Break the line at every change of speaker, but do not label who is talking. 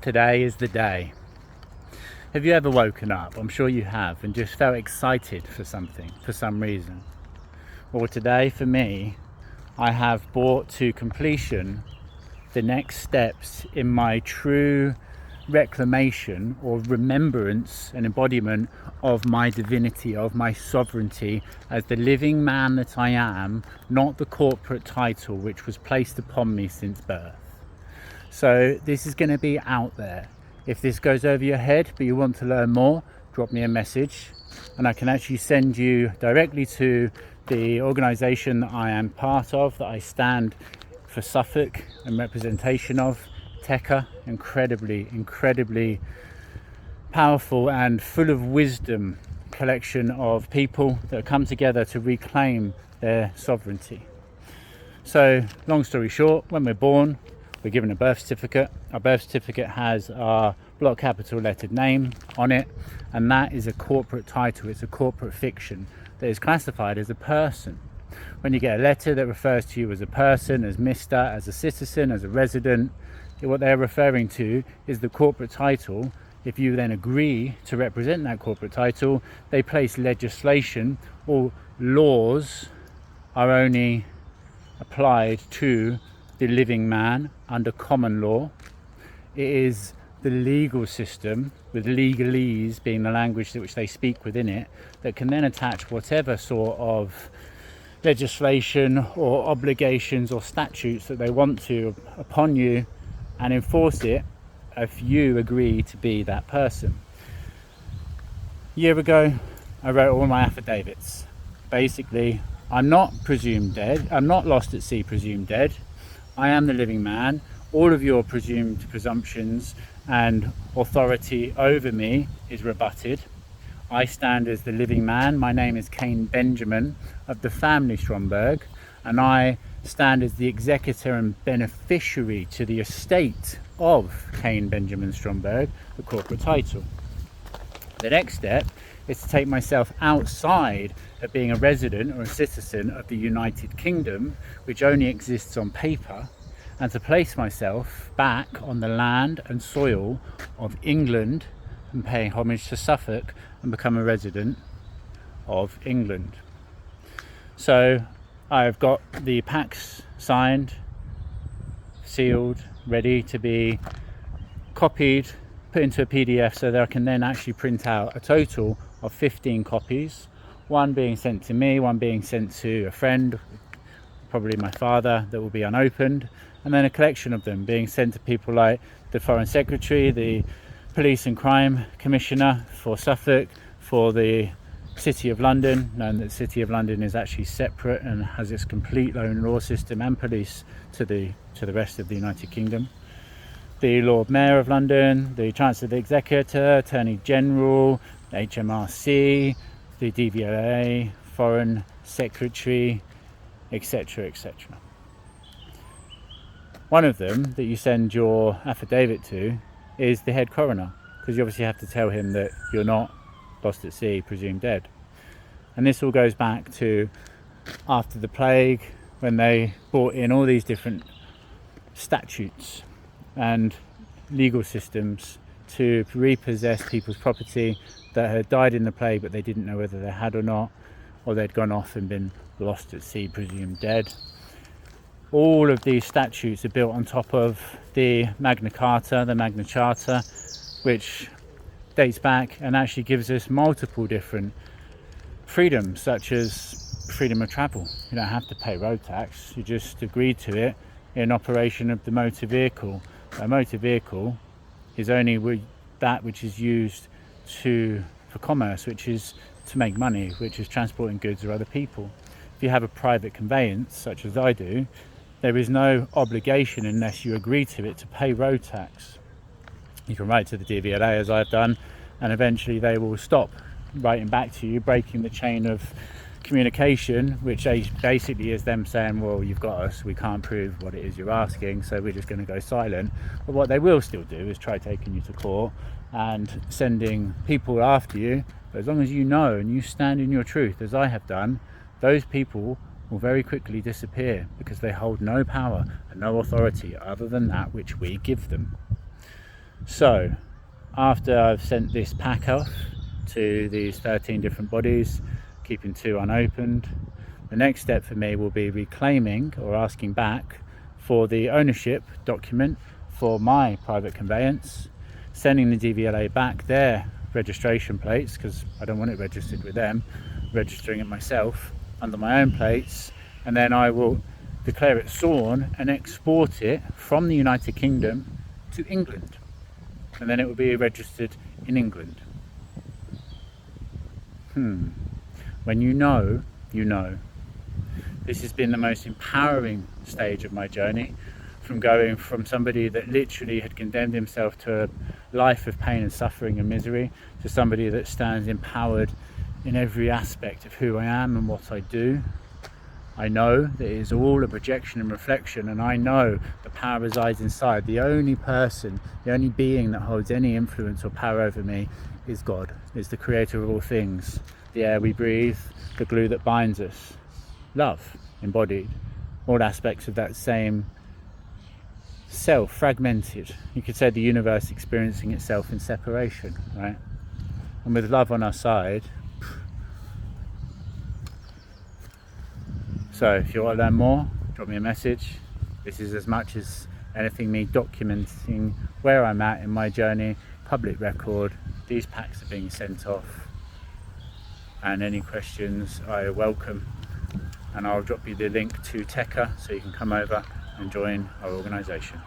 Today is the day. Have you ever woken up, I'm sure you have, and just felt excited for something, for some reason? Well, today for me, I have brought to completion the next steps in my true reclamation or remembrance and embodiment of my divinity, of my sovereignty as the living man that I am, not the corporate title which was placed upon me since birth. So this is going to be out there. If this goes over your head but you want to learn more, drop me a message and I can actually send you directly to the organisation that I am part of, that I stand for Suffolk and representation of, TECA. Incredibly powerful and full of wisdom collection of people that come together to reclaim their sovereignty. So long story short, when we're born, we're given a birth certificate. Our birth certificate has our block capital lettered name on it, and that is a corporate title. It's a corporate fiction that is classified as a person. When you get a letter that refers to you as a person, as Mr., as a citizen, as a resident, what they're referring to is the corporate title. If you then agree to represent that corporate title, they place legislation, or laws are only applied to the living man under common law. It is the legal system, with legalese being the language that which they speak within it, that can then attach whatever sort of legislation or obligations or statutes that they want to upon you and enforce it if you agree to be that person. A year ago, I wrote all my affidavits. Basically, I'm not presumed dead. I'm not lost at sea presumed dead. I am the living man. All of your presumed presumptions and authority over me is rebutted. I stand as the living man. My name is Cain Benjamin of the family Stromberg, and I stand as the executor and beneficiary to the estate of Cain Benjamin Stromberg, the corporate title. The next step is to take myself outside of being a resident or a citizen of the United Kingdom, which only exists on paper, and to place myself back on the land and soil of England and pay homage to Suffolk and become a resident of England. So I've got the packs signed, sealed, ready to be copied, put into a PDF so that I can then actually print out a total of 15 copies, one being sent to me, one being sent to a friend, probably my father, that will be unopened, and then a collection of them being sent to people like the Foreign Secretary, the Police and Crime Commissioner for Suffolk, for the City of London, knowing that the City of London is actually separate and has its complete own law system and police to the rest of the United Kingdom. The Lord Mayor of London, the Chancellor of the Executive, Attorney General, HMRC, the DVLA, Foreign Secretary, etc. etc. One of them that you send your affidavit to is the head coroner, because you obviously have to tell him that you're not lost at sea, presumed dead. And this all goes back to after the plague, when they brought in all these different statutes and legal systems to repossess people's property that had died in the plague, but they didn't know whether they had or not, or they'd gone off and been lost at sea, presumed dead. All of these statutes are built on top of the Magna Carta, the Magna Charta, which dates back and actually gives us multiple different freedoms, such as freedom of travel. You don't have to pay road tax, you just agree to it in operation of the motor vehicle. A motor vehicle is only that which is used for commerce, which is to make money, which is transporting goods or other people. If you have a private conveyance, such as I do, there is no obligation unless you agree to it to pay road tax. You can write to the DVLA, as I've done, and eventually they will stop writing back to you, breaking the chain of communication, which basically is them saying, well, you've got us, we can't prove what it is you're asking, so we're just going to go silent. But what they will still do is try taking you to court and sending people after you. But as long as you know and you stand in your truth, as I have done, those people will very quickly disappear, because they hold no power and no authority other than that which we give them. So after I've sent this pack off to these 13 different bodies, keeping 2 unopened, the next step for me will be reclaiming or asking back for the ownership document for my private conveyance, sending the DVLA back their registration plates, because I don't want it registered with them, registering it myself under my own plates, and then I will declare it sworn and export it from the United Kingdom to England, and then it will be registered in England. When you know, you know. This has been the most empowering stage of my journey, from going from somebody that literally had condemned himself to a life of pain and suffering and misery, to somebody that stands empowered in every aspect of who I am and what I do. I know that it is all a projection and reflection, and I know the power resides inside. The only person, the only being that holds any influence or power over me is God, is the creator of all things, the air we breathe, the glue that binds us. Love embodied, all aspects of that same self, fragmented. You could say the universe experiencing itself in separation, right? And with love on our side. So if you want to learn more, drop me a message. This is as much as anything me documenting where I'm at in my journey, public record. These packs are being sent off, and any questions I welcome. And I'll drop you the link to Tekka so you can come over and join our organisation.